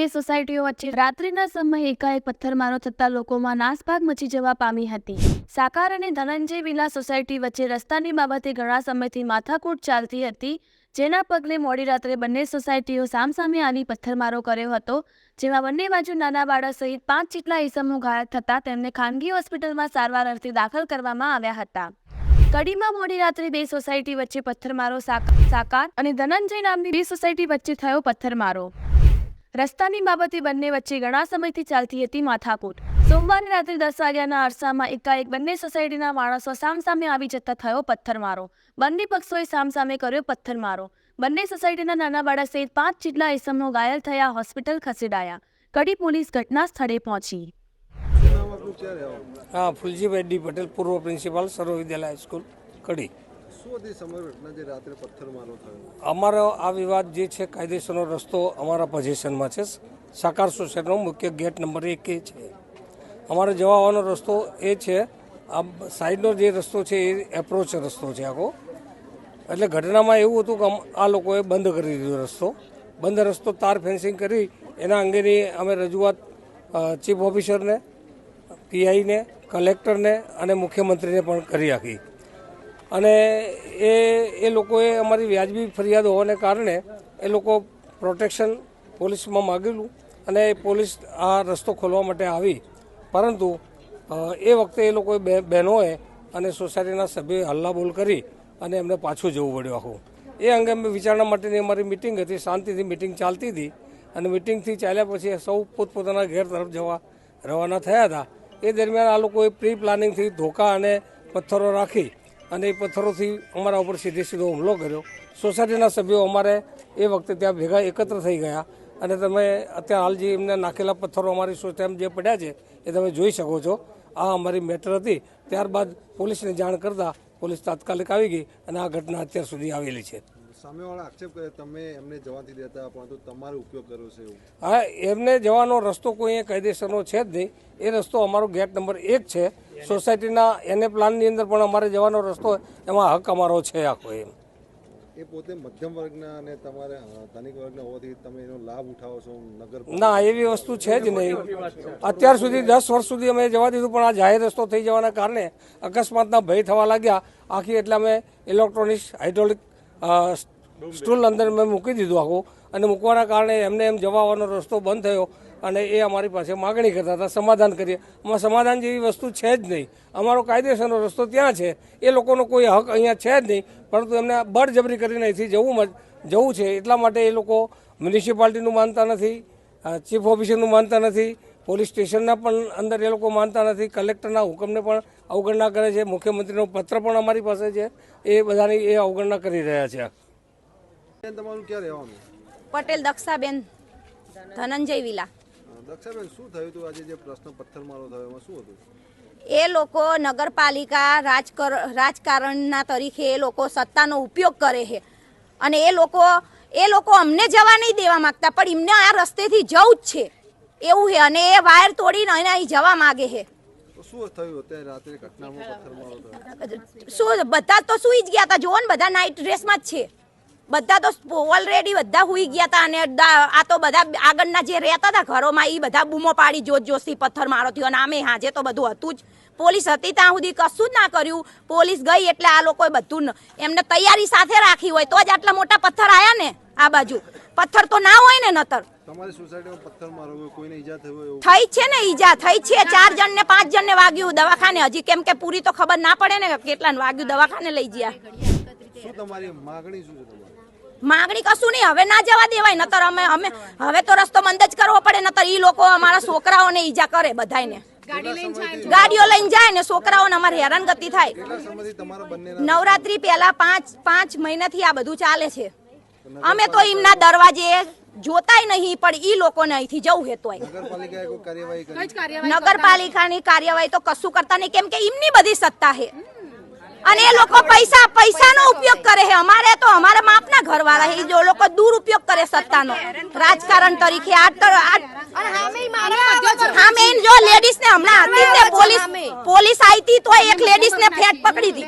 સોસાયટીઓ વચ્ચે રાત્રિના સમયે એકાએક પથ્થરમારો થતા લોકોમાં નાસભાગ મચી જવા પામી હતી। સાકાર અને ધનંજય વિલા સોસાયટી વચ્ચે રસ્તાની બાબતે ઘણા સમયથી માથાકૂટ ચાલતી હતી, જેના પગલે મોડી રાત્રે બંને સોસાયટીઓ સામસામે આવી પથ્થરમારો કર્યો હતો, જેમાં બંને બાજુ નાના બાળક સહિત 5 જેટલા ઈસમો ઘાયલ થતા તેમને ખાનગી હોસ્પિટલમાં સારવાર અર્થે દાખલ કરવામાં આવ્યા હતા। કડીમાં મોડી રાત્રે બે સોસાયટી વચ્ચે પથ્થરમારો સાકાર અને ધનંજય નામની બે સોસાયટી વચ્ચે થયો પથ્થરમારો। રસ્તાની બાબતે બંને વચ્ચે ઘણા સમયથી ચાલતી હતી માથાકૂટ। સોમવારે રાત્રે 10 વાગ્યાના અરસામાં એકાએક બંને સોસાયટીના માણસો સામસામે આવી જતા થયો પથ્થરમારો। બંને પક્ષોએ સામસામે કર્યો પથ્થરમારો। બંને સોસાયટીના નાના બાળક સહિત 5 જેટલા ઈસમો ઘાયલ થયા, હોસ્પિટલ ખસેડાયા। કડી પોલીસ ઘટના સ્થળે પહોંચી। हाँ, फुलजीभाई डी पटेल, पूर्व प्रिंसिपल सर्व विद्यालय स्कूल कड़ी। अमरो आ विवाद जे छे कायदेसरनो रस्तो अमारा पोजीशनमां छे। साकार सोसायटीनो मुख्य गेट नंबर 1 छे। अमारे जवा आवવાનો रस्तो ए छे। आ साइडनो जे रस्तो छे ए एप्रोच रस्तो छे आखो। એટલે ઘટનામાં એવું હતું કે આ લોકોએ બંધ કરી દીધો રસ્તો। બંધ રસ્તો તાર ફેન્સિંગ કરી એના અંગેની અમે રજૂઆત ચીફ ઓફિસરને, પીઆઈને, કલેક્ટરને અને મુખ્યમંત્રીને પણ કરી આપી। અને એ લોકોએ અમારી વ્યાજબી ફરિયાદ હોવાને કારણે એ લોકો પ્રોટેક્શન પોલીસમાં માગેલું અને પોલીસ આ રસ્તો ખોલવા માટે આવી, પરંતુ એ વખતે એ લોકોએ બહેનોએ અને સોસાયટીના સભ્યોએ હલ્લાબોલ કરી અને એમને પાછું જવું પડ્યું આખું। એ અંગે અમે વિચારણા માટેની અમારી મિટિંગ હતી, શાંતિથી મિટિંગ ચાલતી હતી અને મિટિંગથી ચાલ્યા પછી સૌ પોતપોતાના ઘેર તરફ જવા રવાના થયા હતા। એ દરમિયાન આ લોકોએ પ્રી પ્લાનિંગથી ધોકા અને પથ્થરો રાખી અને એ પથ્થરોથી અમારા ઉપર સીધો હુમલો કર્યો। સોસાયટીના સભ્યો અમારે એ વખતે ત્યાં ભેગા એકત્ર થઈ ગયા અને તમે અત્યારે હાલ જે એમને નાખેલા પથ્થરો અમારી સોસાયટીમાં જે પડ્યા છે એ તમે જોઈ શકો છો। આ અમારી મેટર હતી। ત્યારબાદ પોલીસને જાણ કરતાં પોલીસ તાત્કાલિક આવી ગઈ અને આ ઘટના અત્યાર સુધી આવેલી છે। સામેવાળા આક્ષેપ કરે તમે એમને જવાથી દેતા પરંતુ તમારો ઉપયોગ કર્યો છે એવું? હા, એમને જવાનો રસ્તો કોઈ કાયદેસરનો છે જ નહીં। એ રસ્તો અમારો ગેટ નંબર 1 છે। સોસાયટીના એને પ્લાનની અંદર પણ અમારે જવાનો રસ્તો એમાં હક અમારો છે આખો। એમ એ પોતે મધ્યમ વર્ગના અને તમારે ધનિક વર્ગના હોવાથી તમે એનો લાભ ઉઠાવો છો? નગર ના, એવી વસ્તુ છે જ નહીં। અત્યાર સુધી 10 વર્ષ સુધી અમે જવા દીધું, પણ આ જાહેર રસ્તો થઈ જવાના કારણે અકસ્માતના ભય થવા લાગ્યા આખી। એટલે અમે ઇલેક્ટ્રોનિક હાઇડ્રોલિક સ્ટૂલ અંદર મેં મૂકી દીધું આખું, અને મૂકવાના કારણે એમને એમ જવા આવવાનો રસ્તો બંધ થયો અને એ અમારી પાસે માગણી કરતા હતા સમાધાન કરીએ। આમાં સમાધાન જેવી વસ્તુ છે જ નહીં। અમારો કાયદેસરનો રસ્તો ત્યાં છે, એ લોકોનો કોઈ હક અહીંયા છે જ નહીં, પરંતુ એમને બળજબરી કરીને અહીંથી જવું છે। એટલા માટે એ લોકો મ્યુનિસિપાલિટીનું માનતા નથી, ચીફ ઓફિસરનું માનતા નથી, પોલીસ સ્ટેશનના પણ અંદર એ લોકો માનતા નથી, કલેક્ટરના હુકમને પણ અવગણના કરે છે, મુખ્યમંત્રીનો પત્ર પણ અમારી પાસે છે, એ બધાની એ અવગણના કરી રહ્યા છે। તમારું ક્યાં રહેવાનું? પટેલ દક્ષાબેન, ધનંજય વિલા। દક્ષાબેન, શું થયું હતું આજે જે પ્રશ્ન પથ્થરમારો થયો એમાં શું હતું? એ લોકો નગરપાલિકા રાજકારણના તરીકે એ લોકો સત્તાનો ઉપયોગ કરે છે અને એ લોકો અમને જવા નહીં દેવા માંગતા, પણ એમને આ રસ્તેથી જવું જ છે એવું છે અને એ વાયર તોડીને અહીં જવા માંગે છે। શું થયું અત્યારે રાત્રે ઘટનામાં પથ્થરમારો થયો? શું બધા તો સુઈ જ ગયા હતા, જોવો ને બધા નાઇટ ડ્રેસમાં જ છે, બધા તો ઓલરેડી બધા સુઈ ગયા હતા અને આ તો બધા આગળના જે રહેતા હતા ઘરોમાં એ બધા બૂમો પાડી જોશથી પથ્થર મારો થયો અને આમે હાજે તો બધું હતું જ। પોલીસ હતી ત્યાં સુધી કશું જ ના કર્યું। પોલીસ ગઈ એટલે આ લોકોએ બધું એમને તૈયારી સાથે રાખી હોય તો જ આટલા મોટા પથ્થર આયા ને। આ બાજુ પથ્થર તો ના હોય ને નતર। તમારી સોસાયટીમાં પથ્થર મારો કોઈને ઈજા થઈ હોય એવું? થઈ છે ને, ઈજા થઈ છે। 4 જણને 5 જણને વાગ્યું દવાખાને, હજી કેમ કે પૂરી તો ખબર ના પડે ને કેટલાને વાગ્યું, દવાખાને લઈ ગયા। શું તમારી માગણી શું છે તમારી? માગણી કશું નહીં, હવે ના જવા દેવાય, નતર અમે હવે તો રસ્તો બંધ જ કરવો પડે, નતર ઈ લોકો અમારા છોકરાઓને ઈજા કરે બધાયને। ગાડીઓ લઈને જાય ને છોકરાઓને અમારે હેરાનગતિ થાય। નવરાત્રી પહેલા 5 મહિનાથી આ બધું ચાલે છે। અમે તો એમના દરવાજે જોતાય નહીં, પણ ઈ લોકોને અહીંથી જવું હેતોય। નગરપાલિકાની કાર્યવાહી તો કશું કરતા નહીં, કેમ કે એમની બધી સત્તા છે અને એ લોકો પૈસાનો ઉપયોગ કરે છે। અમારે તો અમારા માપના ઘરવાળા છે, જો લોકો દુરુપયોગ કરે સત્તાનો રાજકારણ તરીકે। જો લેડીઝ ને હમણાં પોલીસ આવી હતી તો એક લેડીઝ ને ફેટ પકડી હતી।